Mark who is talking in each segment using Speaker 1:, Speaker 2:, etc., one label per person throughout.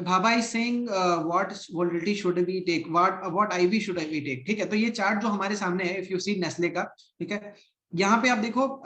Speaker 1: Bhabha is saying what volatility should we take, what IV should we take. ठीक है, तो ये चार्ट जो हमारे सामने है, इफ यू सी नेस्ले का, ठीक है, यहाँ पे आप देखो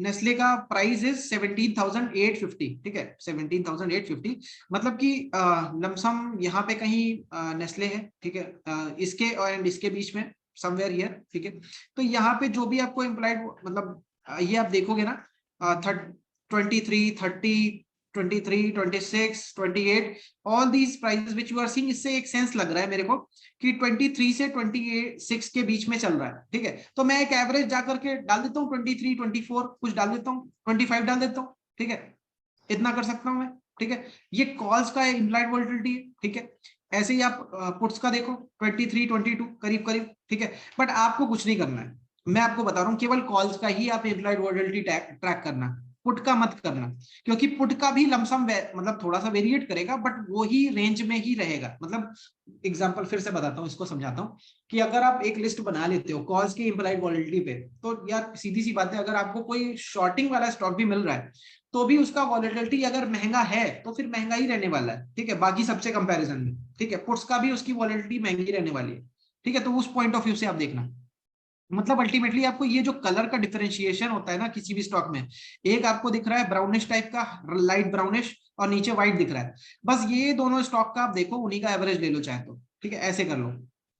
Speaker 1: नेस्ले का प्राइस इज 17,850। ठीक है, 17,850, मतलब कि लमसम यहाँ पे कहीं नेस्ले है, ठीक है, इसके और इसके बीच में समवेयर हियर। ठीक है, तो यहाँ पे जो भी आपको इम्प्लाइड, मतलब ये आप देखोगे ना 23, 30, 23, 26, 28, all these prices which you are seeing, इससे एक सेंस लग रहा है मेरे को कि 23 से 26 के बीच में चल रहा है। ठीक है, तो मैं एक एवरेज जाकर के डाल देता हूँ 23, 24 कुछ डाल देता हूँ, 25 डाल देता हूँ। ठीक है, इतना कर सकता हूँ मैं। ठीक है, ये कॉल्स का इम्प्लाइड वोलेटिलिटी है। ठीक है, ऐसे ही आप पुट्स का देखो 23, 22 करीब करीब। ठीक है, बट आपको कुछ नहीं करना है, मैं आपको बता रहा हूँ, केवल कॉल्स का ही आप इम्प्लाइड वोलेटिलिटी ट्रैक करना, पुट का मत करना, क्योंकि पुट का भी लमसम मतलब थोड़ा सा वेरिएट करेगा, बट वो ही रेंज में ही रहेगा। मतलब एग्जांपल फिर से बताता हूँ, इसको समझाता हूँ कि अगर आप एक लिस्ट बना लेते हो कॉल्स की इम्प्लाइड वोलेटिलिटी पे, तो यार सीधी सी बात है, अगर आपको कोई शॉर्टिंग वाला स्टॉक भी मिल रहा है तो भी उसका वॉलेटिलिटी अगर महंगा है तो फिर महंगा ही रहने वाला है। ठीक है, बाकी सबसे कंपैरिजन में। ठीक है, पुट्स का भी उसकी वॉलेटिलिटी महंगी रहने वाली है। ठीक है, तो उस पॉइंट ऑफ व्यू से आप देखना, मतलब अल्टीमेटली आपको ये जो कलर का डिफरेंशिएशन होता है ना किसी भी स्टॉक में, एक आपको दिख रहा है ब्राउनिश टाइप का, लाइट ब्राउनिश, और नीचे व्हाइट दिख रहा है, बस ये दोनों स्टॉक का आप देखो, उन्हीं का एवरेज ले लो चाहे तो। ठीक है, ऐसे कर लो।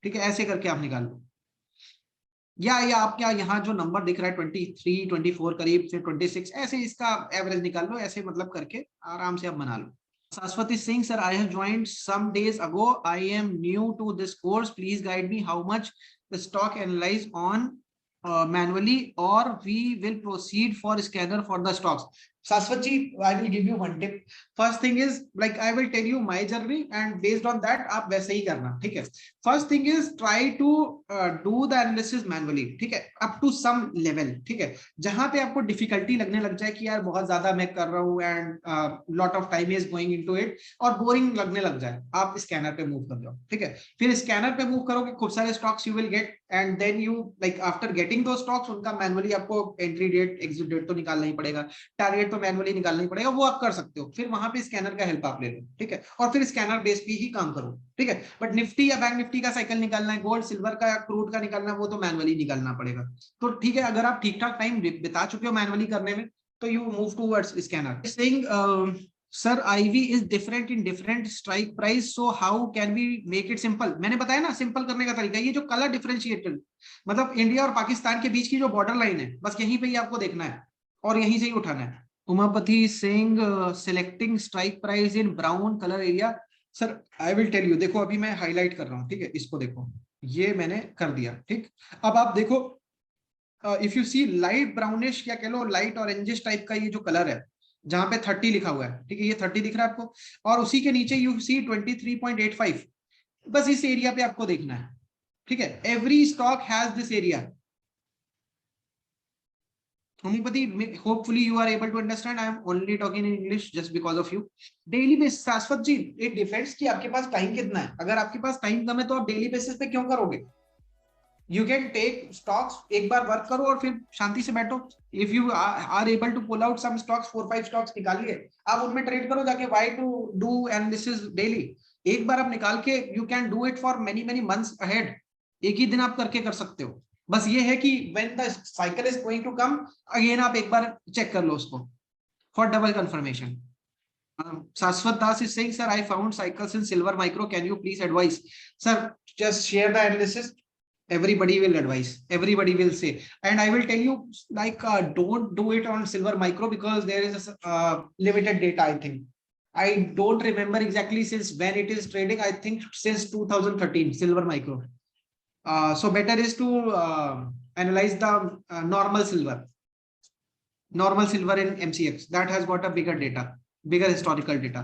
Speaker 1: ठीक है, ऐसे करके आप निकाल लो, या आप क्या यहाँ जो नंबर दिख रहा है 23, 24 करीब, फिर 26, ऐसे इसका एवरेज निकाल लो, ऐसे मतलब करके आराम से आप बना लो। Saraswati Singh, sir, I have joined some days ago. I am new to this course. Please guide me how much the stock analyze on manually, or we will proceed for scanner for the stocks. Saraswati, I will give you one tip. First thing is, like I will tell you my journey, and based on that आप वैसे ही करना। ठीक है, first thing is try to do the analysis manually। ठीक है, up to some level। ठीक है, जहां पे आपको डिफिकल्टी लगने लग जाए कि यार बहुत ज्यादा मैं कर रहा हूँ and lot of time is going into it, और बोरिंग लगने लग जाए, आप स्कैनर पे मूव कर जाओ। ठीक है, फिर स्कैनर पे मूव करोगे, खूब सारे stocks you will get, and then you like after getting दो स्टॉक्स, उनका मैनुअली आपको एंट्री डेट एग्जिट डेट तो निकालना ही पड़ेगा, टारगेट तो मैनुअली निकालना ही पड़ेगा, वो आप कर सकते हो, फिर वहां पे स्कैनर का हेल्प आप ले लो। ठीक है, और फिर स्कैनर बेस पे ही काम करो। ठीक है, बट निफ्टी या बैंक निफ्टी का साइकिल निकालना है, गोल्ड सिल्वर का या क्रूड का निकालना है, वो तो मैनुअली निकालना पड़ेगा। तो ठीक है, अगर आप ठीक ठाक टाइम बिता चुके हो मैनुअली करने में, तो you move towards scanner. Saying sir IV is different in different strike price, so how can we make it simple. मैंने बताया ना सिंपल करने का तरीका, ये जो कलर डिफरेंशिएटेड, मतलब इंडिया और पाकिस्तान के बीच की जो बॉर्डर लाइन है, बस यहीं पे ही आपको देखना है और यहीं से ही उठाना है। Umapati Singh, selecting strike price in brown colour area. Sir I will tell you, देखो अभी मैं हाईलाइट कर रहा हूँ। ठीक है, इसको देखो, ये मैंने कर दिया। ठीक, अब आप देखो, if you see light brownish, या कह लो लाइट ऑरेंजिश टाइप का ये जो कलर है, जहां पे 30 लिखा हुआ है, ठीक है, ये 30 दिख रहा है आपको, और उसी के नीचे यू सी 23.85, बस इस एरिया पे आपको देखना है। ठीक है, every stock has this area. Homopathy, hopefully you are able to understand. I am only talking in English just because of you. Daily basis, शाश्वत जी, it depends कि आपके पास टाइम कितना है। अगर आपके पास टाइम कम है तो आप डेली बेसिस पे क्यों करोगे? You can take stocks, एक बार वर्क करो और फिर शांति से बैठो। If you are able to pull out some stocks, 4-5 stocks निकालिए, आप उनमें ट्रेड करो जाके। Why to do analysis daily? एक बार आप निकाल के you can do it for many months ahead. एक ही दिन आप करके कर सकते हो। बस ये है कि when the cycle is going to come again, आप एक बार चेक कर लो उसको for double confirmation. Saswat Das is saying, sir, I found cycles in Silver Micro. Can you please advise? Sir, just share the analysis. Everybody will advise. Everybody will say, and I will tell you, like, don't do it on Silver Micro because there is a limited data. I think I don't remember exactly since when it is trading. I think since 2013, Silver Micro. So better is to analyze the normal silver in MCX. That has got a bigger data, bigger historical data.